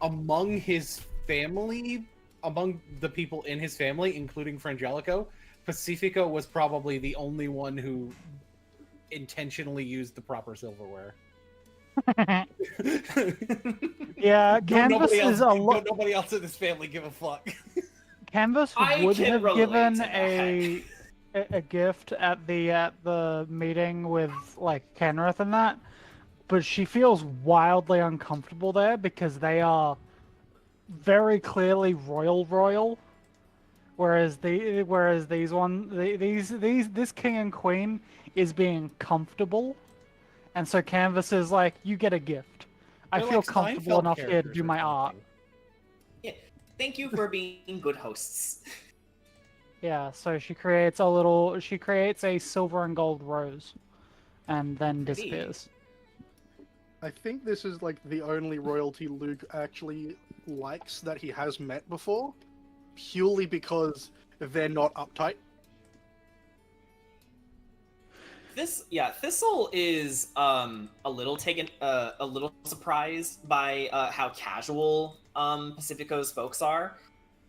among his family, among the people in his family, including Frangelico, Pacifico was probably the only one who intentionally used the proper silverware. Yeah, Canvas is a lot. Nobody else in this family give a fuck. Canvas I would can have relate given to that. a gift at the meeting with like Kenrith and that, but she feels wildly uncomfortable there because they are very clearly royal, whereas this king and queen is being comfortable, and so Canvas is like, you get a gift. I They're feel like comfortable Seinfeld enough here to characters do or my art. something. Thank you for being good hosts. Yeah, so she creates a silver and gold rose, and then Pretty. disappears. I think this is like the only royalty Luke actually likes that he has met before, purely because they're not uptight. Thistle is a little surprised by how casual Pacifico's folks are.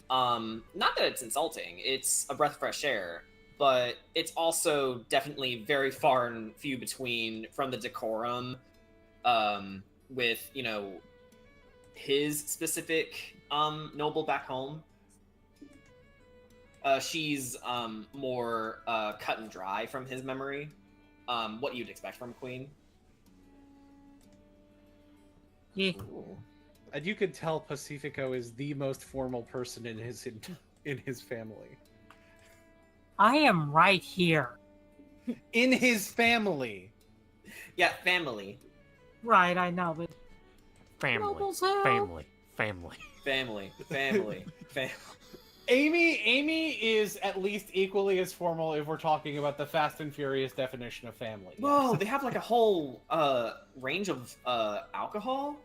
Not that it's insulting; it's a breath of fresh air, but it's also definitely very far and few between from the decorum with, you know, his specific noble back home. She's more cut and dry from his memory. What you'd expect from a queen. Yeah. And you could tell Pacifico is the most formal person in his family. I am right here. In his family. Yeah, family. Right, I know, but Family. Nobles have- Family. Family. Family. Amy is at least equally as formal if we're talking about the Fast and Furious definition of family. Whoa, they have like a whole range of alcohol?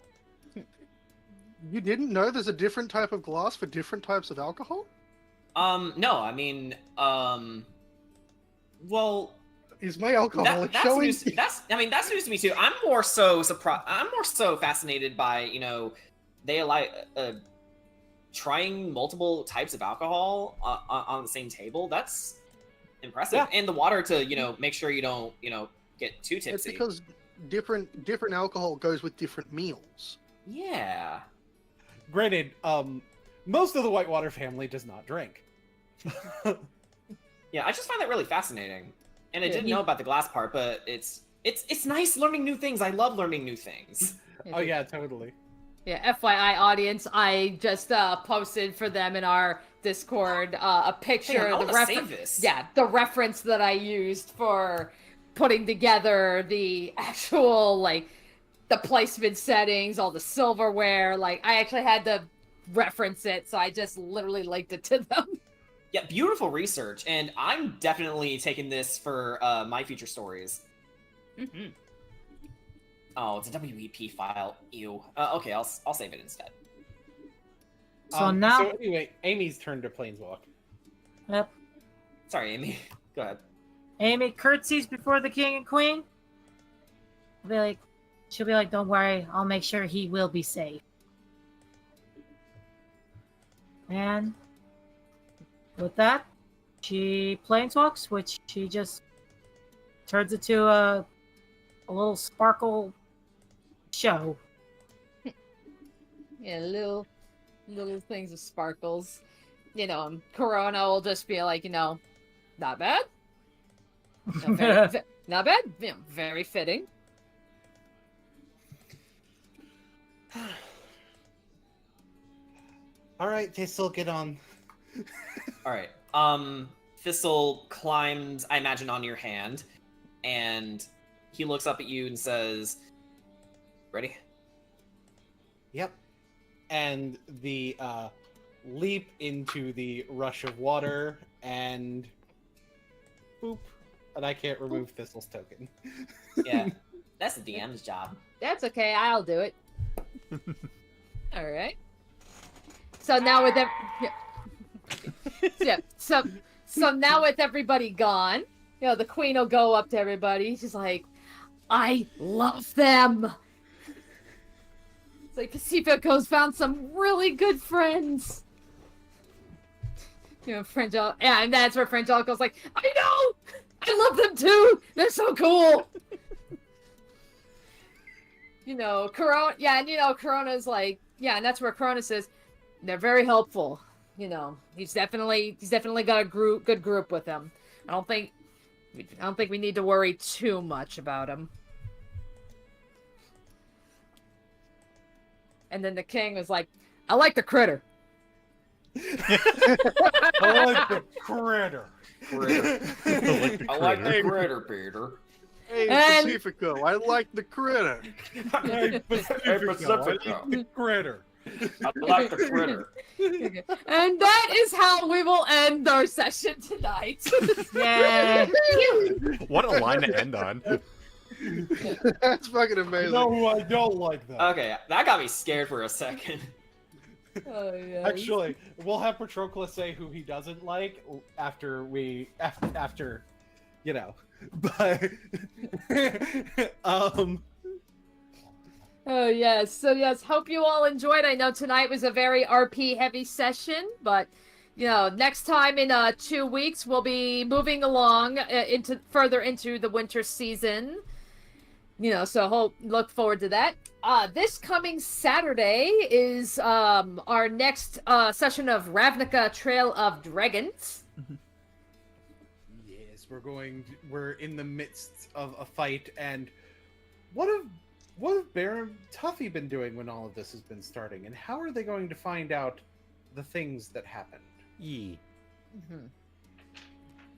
You didn't know there's a different type of glass for different types of alcohol? No, I mean, well, Is my alcoholic that's showing? news. That's news to me too. I'm more so surprised. I'm more so fascinated by they like trying multiple types of alcohol on the same table. That's impressive. Yeah. And the water to make sure you don't get too It's tipsy. because different alcohol goes with different meals. Yeah. Granted, most of the Whitewater family does not drink. Yeah, I just find that really fascinating. And I Yeah, didn't know about the glass part, but it's nice learning new things. I love learning new things. Oh yeah, totally. Yeah, FYI audience, I just posted for them in our Discord a picture Hey, I of the wanna save reference. this. Yeah, the reference that I used for putting together the actual the placement settings, all the silverware. Like I actually had to reference it, so I just literally linked it to them. Yeah, beautiful research, and I'm definitely taking this for my future stories. Mm-hmm. Oh, it's a WEP file. Ew. Okay, I'll save it instead. So now, So anyway, Amy's turn to planeswalk. yep. Sorry, Amy. Go ahead. Amy curtsies before the king and queen. She'll be like, "Don't worry, I'll make sure he will be safe." And with that, she planeswalks, which she just turns into a little sparkle show. Yeah, little things of sparkles. Corona will just be like, not bad. Not bad. Very fitting. All right, Thistle, get on. All right. Thistle climbs, I imagine, on your hand, and he looks up at you and says, "Ready?" Yep. And the leap into the rush of water and boop. And I can't remove Thistle's token. Yeah, that's the DM's job. That's okay. I'll do it. All right. So now with so now with everybody gone, the queen will go up to everybody. She's like, "I love them." It's like Pacifico's found some really good friends. Frangelico, yeah, and that's where Frangelico's like, "I know, I love them too. They're so cool." Corona, yeah, and Corona's like, yeah, and that's where Corona says, "They're very helpful. He's definitely got a good group with him. I don't think we need to worry too much about him." And then the king was like, "I like the critter." I like the critter. I like the critter, Peter. Hey, And- Pacifico, I like the critter. Hey, Pacifico, I like the critter. I like the critter. And that is how we will end our session tonight. Yay! What a line to end on. That's fucking You amazing. know who I don't like that? Okay, that got me scared for a second. Oh, yes. Actually, we'll have Patroclus say who he doesn't like after but Oh, yes. So, yes, hope you all enjoyed. I know tonight was a very RP heavy session, but, next time in 2 weeks, we'll be moving along further into the winter season. So look forward to that. This coming Saturday is our next session of Ravnica Trail of Dragons. yes, we're in the midst of a fight, and what have Baron Tuffy been doing when all of this has been starting, and how are they going to find out the things that happened? Yee.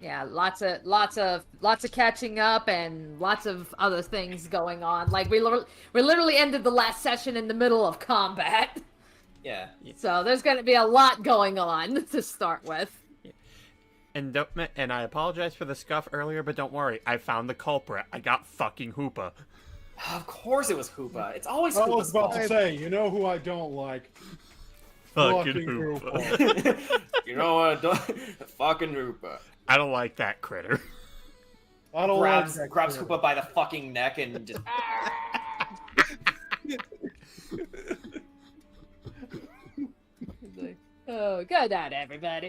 Yeah, lots of catching up and lots of other things going on. Like we literally ended the last session in the middle of combat. Yeah. So there's going to be a lot going on to start with. And I apologize for the scuff earlier, but don't worry. I found the culprit. I got fucking Hoopa. Of course it was Hoopa. It's always I Hoopa's was about to fault. say, you know who I don't like? Fucking Fucking Hoopa. You know what? Fucking Hoopa. I don't like that critter. I don't Grabs like that grabs critter. Hoopa by the fucking neck and just. Oh, good night, everybody.